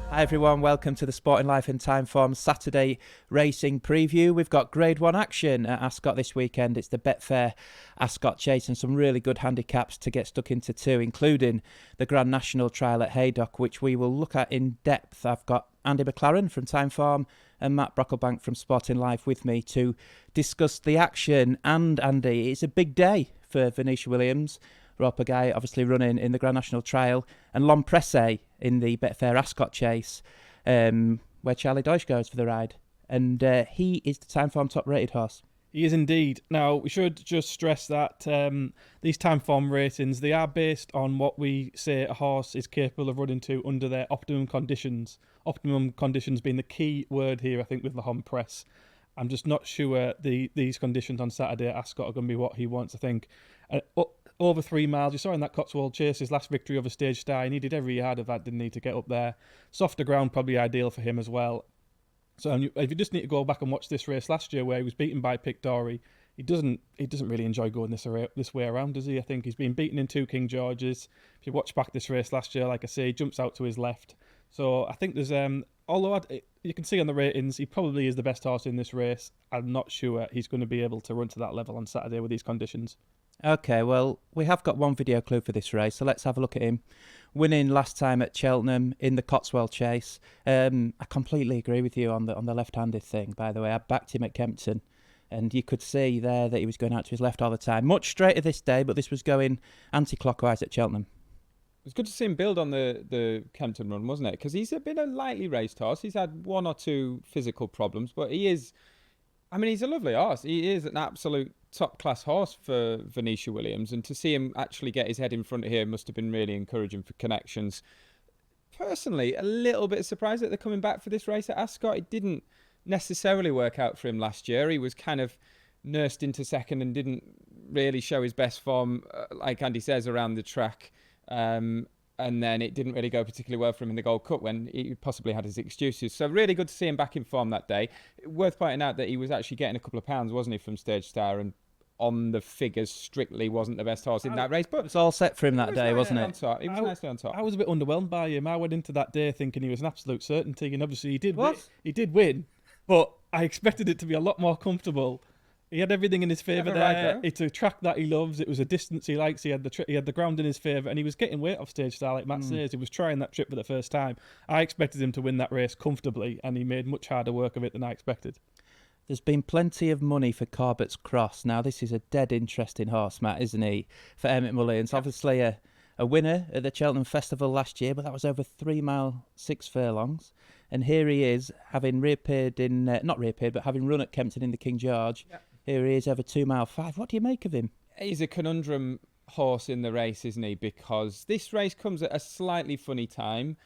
Hi everyone, welcome to the Sporting Life in Timeform Saturday racing preview. We've got Grade 1 action at Ascot this weekend. It's the Betfair Ascot Chase and some really good handicaps to get stuck into too, including the Grand National trial at Haydock, which we will look at in depth. I've got Andy McLaren from Timeform and Matt Brocklebank from Sporting Life with me to discuss the action. And Andy, it's a big day for Venetia Williams. Roper guy obviously running in the Grand National Trial, and Presse in the Betfair Ascot Chase, where Charlie Deutsch goes for the ride. And he is the Timeform top-rated horse. He is indeed. Now, we should just stress that these Timeform ratings, they are based on what we say a horse is capable of running to under their optimum conditions. Optimum conditions being the key word here, I think, with Presse. I'm just not sure these conditions on Saturday at Ascot are going to be what he wants, I think. Over 3 miles, you saw in that Cotswold Chase, his last victory over Stage Star, he needed every yard of that, didn't he, to get up there. Softer ground, probably ideal for him as well. So if you just need to go back and watch this race last year where he was beaten by Pic D'Orhy, he doesn't really enjoy going this way around, does he? I think he's been beaten in 2 King Georges. If you watch back this race last year, like I say, he jumps out to his left. So I think there's, although you can see on the ratings, he probably is the best horse in this race. I'm not sure he's going to be able to run to that level on Saturday with these conditions. Okay, well, we have got one video clue for this race, so let's have a look at him. Winning last time at Cheltenham in the Cotswold Chase. I completely agree with you on the left-handed thing, by the way. I backed him at Kempton, and you could see there that he was going out to his left all the time. Much straighter this day, but this was going anti-clockwise at Cheltenham. It was good to see him build on the Kempton run, wasn't it? Because he's been a lightly raced horse. He's had 1 or 2 physical problems, but he's a lovely horse. He is an absolute top-class horse for Venetia Williams, and to see him actually get his head in front of here must have been really encouraging for connections. Personally, a little bit surprised that they're coming back for this race at Ascot. It didn't necessarily work out for him last year. He was kind of nursed into second and didn't really show his best form, like Andy says, around the track. And then it didn't really go particularly well for him in the Gold Cup when he possibly had his excuses. So really good to see him back in form that day. Worth pointing out that he was actually getting a couple of pounds, wasn't he, from Stage Star, and on the figures strictly wasn't the best horse in that race. But it was all set for him that day, wasn't it? He was nicely on top. I was a bit underwhelmed by him. I went into that day thinking he was an absolute certainty, and obviously he did win, but I expected it to be a lot more comfortable. He had everything in his favour there. It's a track that he loves. It was a distance he likes. He had the ground in his favour, and he was getting weight off Stage Star, like Matt says. He was trying that trip for the first time. I expected him to win that race comfortably, and he made much harder work of it than I expected. There's been plenty of money for Corbett's Cross. Now, this is a dead interesting horse, Matt, isn't he, for Emmett Mullins? Yeah. Obviously a winner at the Cheltenham Festival last year, but that was over 3 mile, 6 furlongs. And here he is, having having run at Kempton in the King George. Yeah. Here he is over 2 mile 5. What do you make of him? He's a conundrum horse in the race, isn't he? Because this race comes at a slightly funny time.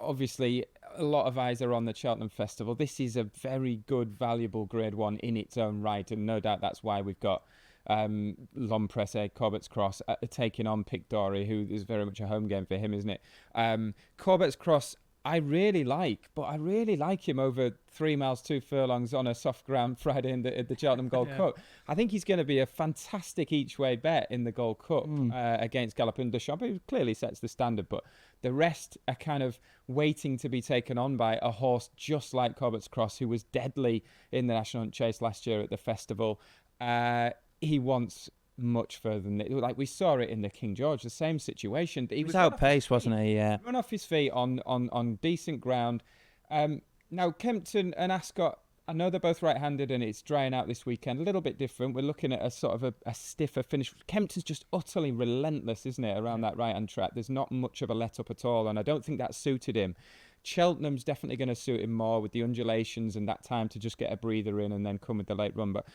Obviously, a lot of eyes are on the Cheltenham Festival. This is a very good, valuable Grade 1 in its own right, and no doubt that's why we've got Presse, Corbett's Cross, taking on Pic D'Orhy, who is very much a home game for him, isn't it? Corbett's Cross, I really like him over 3 miles, 2 furlongs on a soft ground Friday in the Cheltenham Gold Cup. I think he's going to be a fantastic each-way bet in the Gold Cup against Galopin de Champs. It clearly sets the standard, but the rest are kind of waiting to be taken on by a horse just like Corbett's Cross, who was deadly in the National Hunt Chase last year at the festival. He wants much further than it. Like we saw it in the King George, the same situation. He was outpaced, wasn't he? Yeah. Run off his feet on decent ground. Now Kempton and Ascot, I know they're both right-handed and it's drying out this weekend. A little bit different. We're looking at a sort of a stiffer finish. Kempton's just utterly relentless, isn't it, around that right-hand track? There's not much of a let-up at all, and I don't think that suited him. Cheltenham's definitely going to suit him more with the undulations and that time to just get a breather in and then come with the late run. But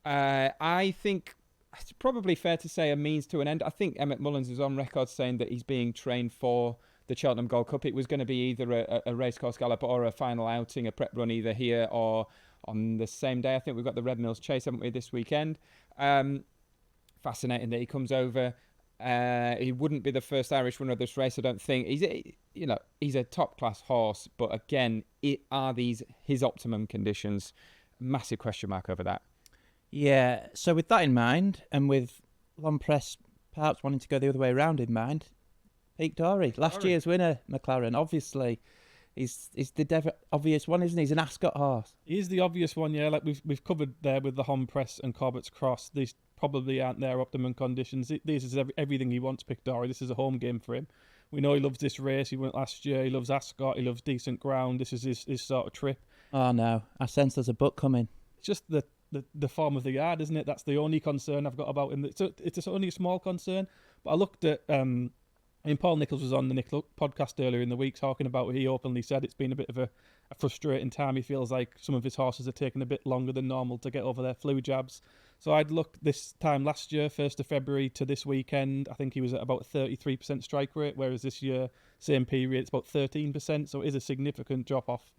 I think it's probably fair to say a means to an end. I think Emmett Mullins is on record saying that he's being trained for the Cheltenham Gold Cup. It was going to be either a racecourse gallop or a final outing, a prep run either here or on the same day. I think we've got the Red Mills Chase, haven't we, this weekend? Fascinating that he comes over. He wouldn't be the first Irish winner of this race, I don't think. He's a top-class horse, but again, are these his optimum conditions? Massive question mark over that. Yeah, so with that in mind, and with Presse perhaps wanting to go the other way around in mind, Pic D'Orhy, last year's winner, McLaren, obviously He's the obvious one, isn't he? He's an Ascot horse. He is the obvious one, yeah. Like we've covered there with the Hom Presse and Corbett's Cross. These probably aren't their optimum conditions. This is everything he wants, Pictori. This is a home game for him. We know he loves this race. He went last year. He loves Ascot. He loves decent ground. This is his sort of trip. Oh no, I sense there's a book coming. It's just the form of the yard, isn't it? That's the only concern I've got about him. It's only a small concern. But I looked at, Paul Nicholls was on the Nichols podcast earlier in the week talking about what he openly said. It's been a bit of a frustrating time. He feels like some of his horses are taking a bit longer than normal to get over their flu jabs. So I'd looked this time last year, 1st of February to this weekend, I think he was at about 33% strike rate, whereas this year, same period, it's about 13%. So it is a significant drop off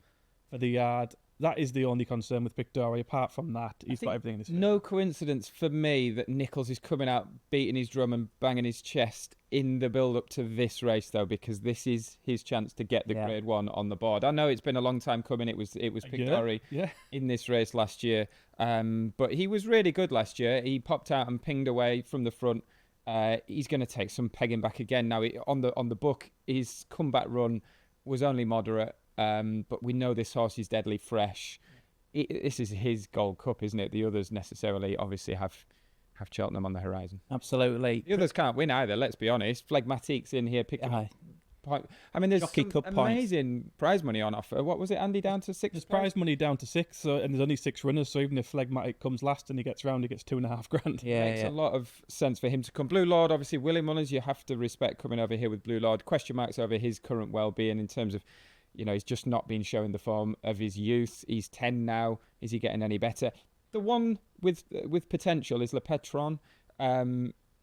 for the yard. That is the only concern with Pictori. Apart from that, he's got everything in his favor. No coincidence for me that Nicholls is coming out, beating his drum and banging his chest in the build-up to this race, though, because this is his chance to get the Grade 1 on the board. I know it's been a long time coming. It was Pictori in this race last year, but he was really good last year. He popped out and pinged away from the front. He's going to take some pegging back again. Now, on the book, his comeback run was only moderate. But we know this horse is deadly fresh. This is his Gold Cup, isn't it? The others necessarily, obviously, have Cheltenham on the horizon. Absolutely. The others can't win either, let's be honest. Phlegmatic's in here picking up. I mean, there's some amazing prize money on offer. What was it, Andy, down to 6? There's prize money down to 6, and there's only 6 runners, so even if Phlegmatic comes last and he gets round, he gets $2,500. Yeah, Makes a lot of sense for him to come. Blue Lord, obviously, Willie Mullins, you have to respect coming over here with Blue Lord. Question marks over his current well-being in terms of, he's just not been showing the form of his youth. He's 10 now. Is he getting any better? The one with potential is Le Petron.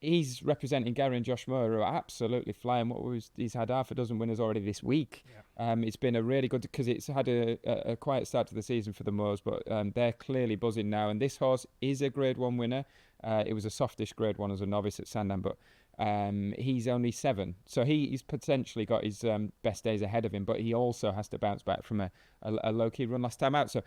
He's representing Gary and Josh Moore, who are absolutely flying. He's had half a dozen winners already this week. Yeah. It's been a really good, because it's had a quiet start to the season for the Moors, but they're clearly buzzing now. And this horse is a Grade 1 winner. It was a softish Grade 1 as a novice at Sandown, but he's only 7, so he's potentially got his best days ahead of him, but he also has to bounce back from a low-key run last time out, so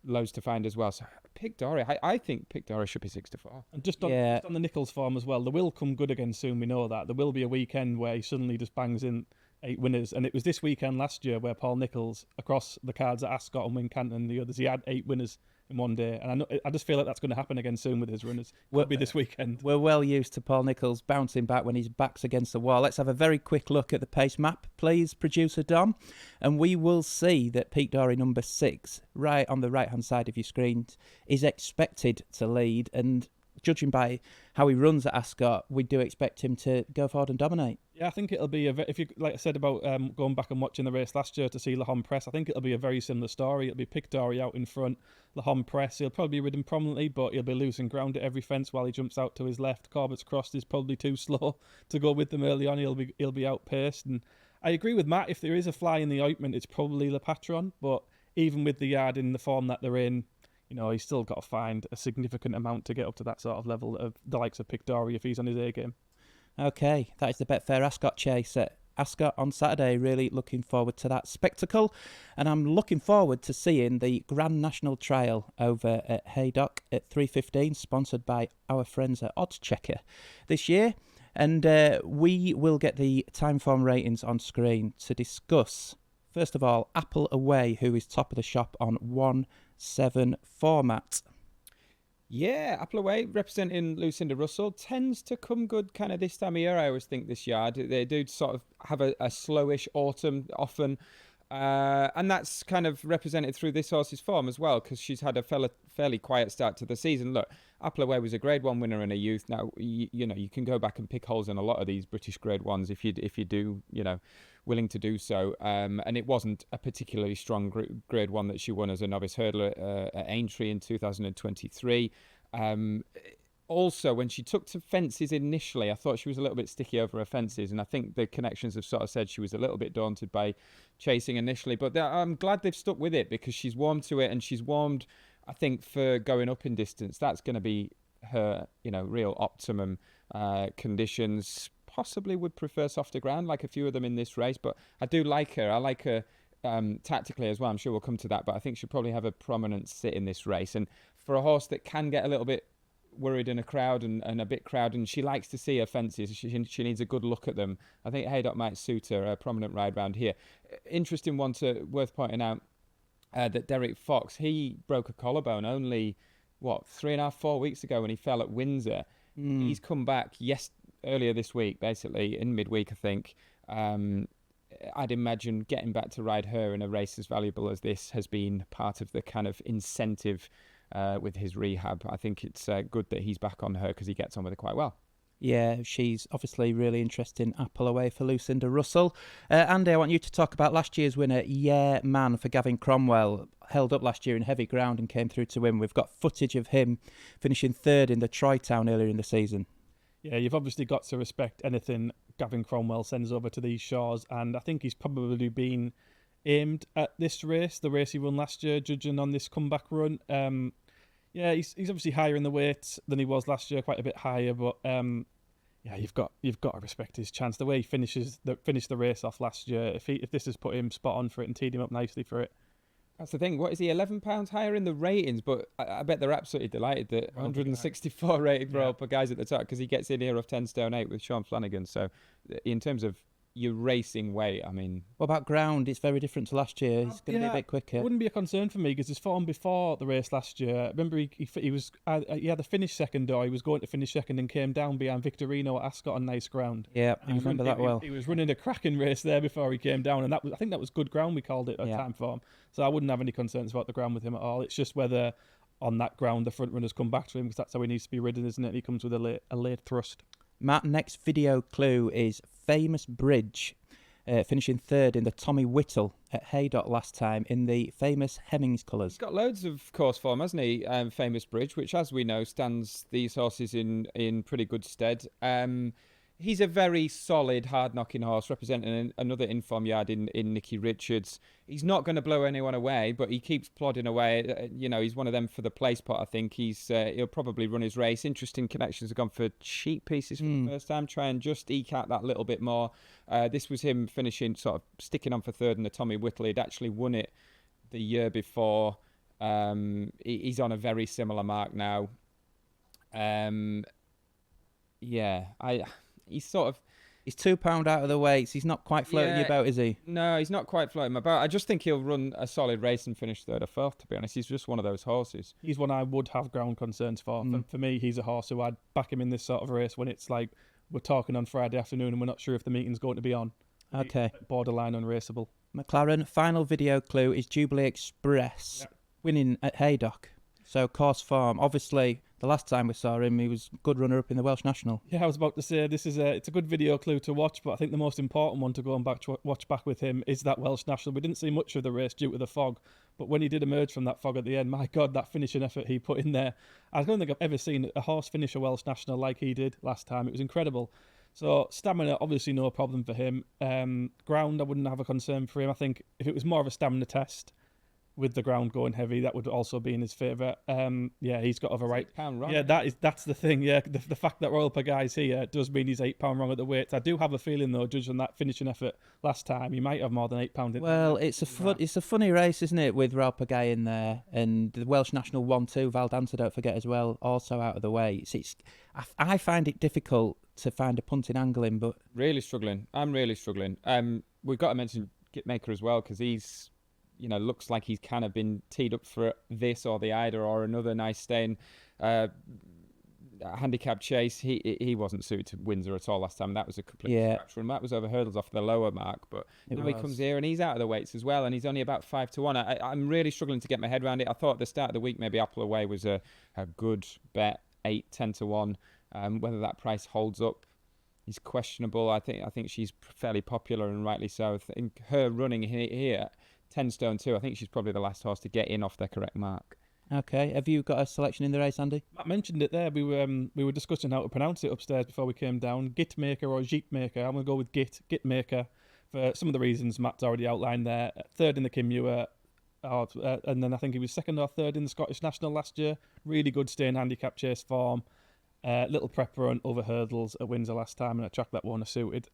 loads to find as well. So Pictori, I think Pictori should be 6-4. And just on the Nicholls form as well, there will come good again soon, we know that. There will be a weekend where he suddenly just bangs in 8 winners, and it was this weekend last year where Paul Nicholls, across the cards at Ascot and Wincanton and the others, he had 8 winners in one day, and I just feel like that's going to happen again soon with his runners. Will be this weekend. We're well used to Paul Nicholls bouncing back when his back's against the wall. Let's have a very quick look at the pace map, please, producer Dom, and we will see that Pictori number 6, right on the right-hand side of your screen, is expected to lead, and judging by how he runs at Ascot, we do expect him to go forward and dominate. Yeah, I think it'll be if you, like I said about going back and watching the race last year to see La Hom Presse, I think it'll be a very similar story. It'll be Pictori out in front, La Hom Presse, he'll probably be ridden prominently, but he'll be losing ground at every fence while he jumps out to his left. Corbett's Cross is probably too slow to go with them early on. He'll be outpaced, and I agree with Matt. If there is a fly in the ointment, it's probably Le Patron. But even with the yard in the form that they're in, he's still got to find a significant amount to get up to that sort of level of the likes of Pictori if he's on his A game. Okay, that is the Betfair Ascot Chase at Ascot on Saturday. Really looking forward to that spectacle. And I'm looking forward to seeing the Grand National Trial over at Haydock at 3:15, sponsored by our friends at Oddschecker this year. And we will get the Timeform ratings on screen to discuss, first of all, Apple Away, who is top of the shop on 1-7 format. Yeah, Apple Away, representing Lucinda Russell, tends to come good kind of this time of year, I always think, this yard. They do sort of have a slowish autumn often, and that's kind of represented through this horse's form as well, because she's had a fairly quiet start to the season. Look, Apple Away was a Grade 1 winner in her youth. Now, you can go back and pick holes in a lot of these British Grade 1s if you do, willing to do so. And it wasn't a particularly strong Grade 1 that she won as a novice hurdler at Aintree in 2023. Also, when she took to fences initially, I thought she was a little bit sticky over her fences, and I think the connections have sort of said she was a little bit daunted by chasing initially. But I'm glad they've stuck with it, because she's warmed to it, and she's warmed, I think, for going up in distance. That's going to be her, real optimum conditions. Possibly would prefer softer ground, like a few of them in this race, but I do like her. I like her tactically as well. I'm sure we'll come to that, but I think she'll probably have a prominent sit in this race. And for a horse that can get a little bit worried in a crowd and a bit crowded, and she likes to see her fences. She needs a good look at them. I think Haydock might suit her, a prominent ride round here. Interesting one worth pointing out, that Derek Fox, he broke a collarbone only, 3.5, 4 weeks ago when he fell at Windsor. He's come back earlier this week, basically, in midweek, I think. I'd imagine getting back to ride her in a race as valuable as this has been part of the kind of incentive with his rehab. I think it's good that he's back on her because he gets on with it quite well. Yeah, she's obviously really interesting. Apple away for Lucinda Russell. Andy, I want you to talk about last year's winner, Yeah Man, for Gavin Cromwell. Held up last year in heavy ground and came through to win. We've got footage of him finishing third in the Tri-Town earlier in the season. Yeah, you've obviously got to respect anything Gavin Cromwell sends over to these shores, and I think he's probably been aimed at this race, the race he won last year, judging on this comeback run. Yeah, he's obviously higher in the weights than he was last year, quite a bit higher, but yeah, you've got to respect his chance. The way he finished the race off last year, if this has put him spot on for it and teed him up nicely for it. That's the thing. What is he, £11 higher in the ratings? But I bet they're absolutely delighted that 164 rated Royal Pagai's at the top, because he gets in here off 10 stone 8 with Sean Flanagan. So in terms of your racing weight, I mean... What about ground? It's very different to last year. He's going to be a bit quicker. It wouldn't be a concern for me because his form before the race last year, remember he had a finish second, or he was going to finish second and came down behind Victorino at Ascot on nice ground. Yeah, I remember that well. He was running a cracking race there before he came down, and I think that was good ground, we called it at Timeform. So I wouldn't have any concerns about the ground with him at all. It's just whether on that ground the front runners come back to him, because that's how he needs to be ridden, isn't it? He comes with a late thrust. Matt, next video clue is Famous Bridge. Finishing third in the Tommy Whittle at Haydock last time in the famous Hemmings colours. He's got loads of course form, hasn't he? Famous Bridge, which, as we know, stands these horses in pretty good stead. He's a very solid, hard-knocking horse, representing another inform yard in Nicky Richards. He's not going to blow anyone away, but he keeps plodding away. He's one of them for the place pot, I think. He'll probably run his race. Interesting connections have gone for cheap pieces for the first time, try and just eke out that little bit more. This was him finishing, sort of sticking on for third in the Tommy Whittle. He'd actually won it the year before. He's on a very similar mark now. He's £2 out of the weights. He's not quite floating you about, is he? No, he's not quite floating about. I just think he'll run a solid race and finish third or fourth, to be honest. He's just one of those horses. He's one I would have ground concerns for. For me, he's a horse who I'd back him in this sort of race when it's like we're talking on Friday afternoon and we're not sure if the meeting's going to be on. Okay. Borderline unraceable. McLaren, final video clue is Jubilee Express winning at Haydock. So course form, obviously, the last time we saw him, he was good runner-up in the Welsh National. Yeah, I was about to say, it's a good video clue to watch, but I think the most important one to go and watch back with him is that Welsh National. We didn't see much of the race due to the fog, but when he did emerge from that fog at the end, my God, that finishing effort he put in there. I don't think I've ever seen a horse finish a Welsh National like he did last time. It was incredible. So stamina, obviously no problem for him. Ground, I wouldn't have a concern for him. I think if it was more of a stamina test, with the ground going heavy, that would also be in his favour. He's got over right. Wrong. Yeah, that's the thing. Yeah, the fact that Royal Pagai's here does mean he's £8 wrong at the weights. I do have a feeling though, judging that finishing effort last time, he might have more than £8. Well, it's a funny race, isn't it, with Royal Pagai in there, and the Welsh National 1-2. Val Dancer, don't forget as well, also out of the way. I find it difficult to find a punting angle in, but really struggling. I'm really struggling. We've got to mention Gitmaker as well, because he's. Looks like he's kind of been teed up for this or the Ida or another nice staying handicap chase. He wasn't suited to Windsor at all last time. That was a complete scratch run. That was over hurdles off the lower mark, but now he comes here and he's out of the weights as well, and he's only about 5-1. I'm really struggling to get my head around it. I thought at the start of the week maybe Apple away was a good bet, 8-10-1. Whether that price holds up is questionable. I think she's fairly popular, and rightly so. I think her running here 10 stone 2. I think she's probably the last horse to get in off their correct mark. Okay, have you got a selection in the race, Andy? Matt mentioned it there. We were discussing how to pronounce it upstairs before we came down. Gitmaker or Jeepmaker. I'm going to go with Gitmaker for some of the reasons Matt's already outlined there. Third in the Kimura, and then I think he was second or third in the Scottish National last year. Really good staying handicap chase form. Little prep run over hurdles at Windsor last time, and a track that won a suited.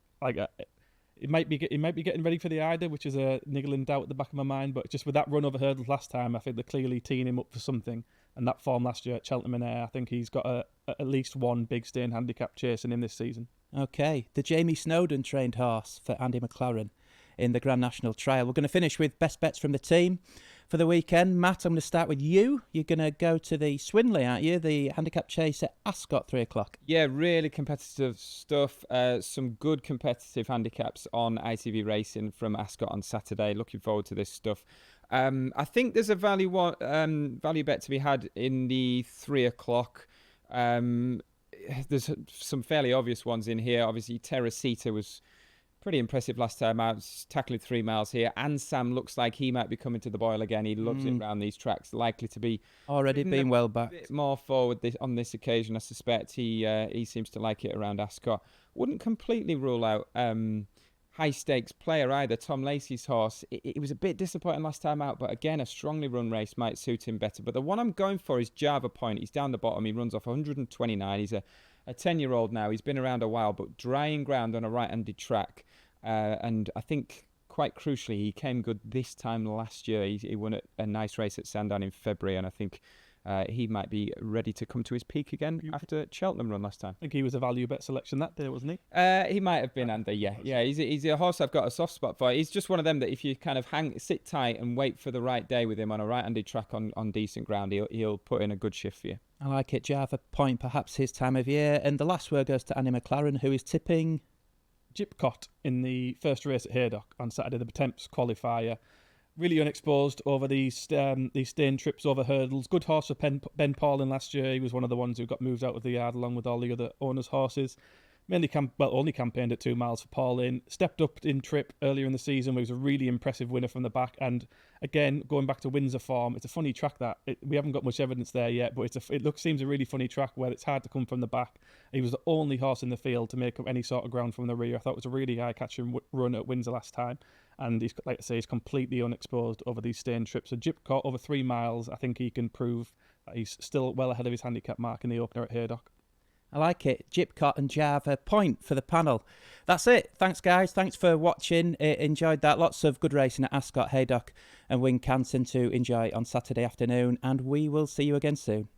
He might be getting ready for the Ida, which is a niggling doubt at the back of my mind. But just with that run over hurdles last time, I think they're clearly teeing him up for something. And that form last year at Cheltenham and Ayr, I think he's got at least one big staying handicap chasing him this season. Okay, the Jamie Snowden trained horse for Andy McLaren in the Grand National Trial. We're going to finish with best bets from the team for the weekend. Matt, I'm going to start with you. You're going to go to the Swinley, aren't you? The handicap chase at Ascot, 3 o'clock. Yeah, really competitive stuff. Some good competitive handicaps on ITV Racing from Ascot on Saturday. Looking forward to this stuff. I think there's a value bet to be had in the 3 o'clock. There's some fairly obvious ones in here. Obviously, Teresita was pretty impressive last time out, tackling 3 miles here. And Sam looks like he might be coming to the boil again. He loves it around these tracks, likely to be already been well back. A bit more forward on this occasion, I suspect. He seems to like it around Ascot. Wouldn't completely rule out high stakes player either. Tom Lacey's horse. It was a bit disappointing last time out, but again, a strongly run race might suit him better. But the one I'm going for is Java Point. He's down the bottom. He runs off 129. He's a 10-year-old now. He's been around a while, but drying ground on a right-handed track. And I think, quite crucially, he came good this time last year. He won a nice race at Sandown in February, and I think he might be ready to come to his peak again after Cheltenham run last time. I think he was a value bet selection that day, wasn't he? He might have been, Andy. Yeah. He's a horse I've got a soft spot for. He's just one of them that if you kind of sit tight and wait for the right day with him on a right-handed track on decent ground, he'll put in a good shift for you. I like it. Java Point, perhaps his time of year. And the last word goes to Annie McLaren, who is tipping Gypcott in the first race at Haydock on Saturday, the Temps qualifier. Really unexposed over these staying trips over hurdles. Good horse for Ben Paulin last year. He was one of the ones who got moved out of the yard along with all the other owners' horses. Only campaigned at 2 miles for Paulin. Stepped up in trip earlier in the season, where he was a really impressive winner from the back. And again, going back to Windsor form, it's a funny track we haven't got much evidence there yet, but seems a really funny track where it's hard to come from the back. He was the only horse in the field to make up any sort of ground from the rear. I thought it was a really eye-catching run at Windsor last time. And he's, like I say, he's completely unexposed over these staying trips. So Gypcott over 3 miles, I think he can prove that he's still well ahead of his handicap mark in the opener at Haydock. I like it. Gypcott and Java Point for the panel. That's it. Thanks, guys. Thanks for watching. Enjoyed that. Lots of good racing at Ascot, Haydock and Wincanton to enjoy on Saturday afternoon. And we will see you again soon.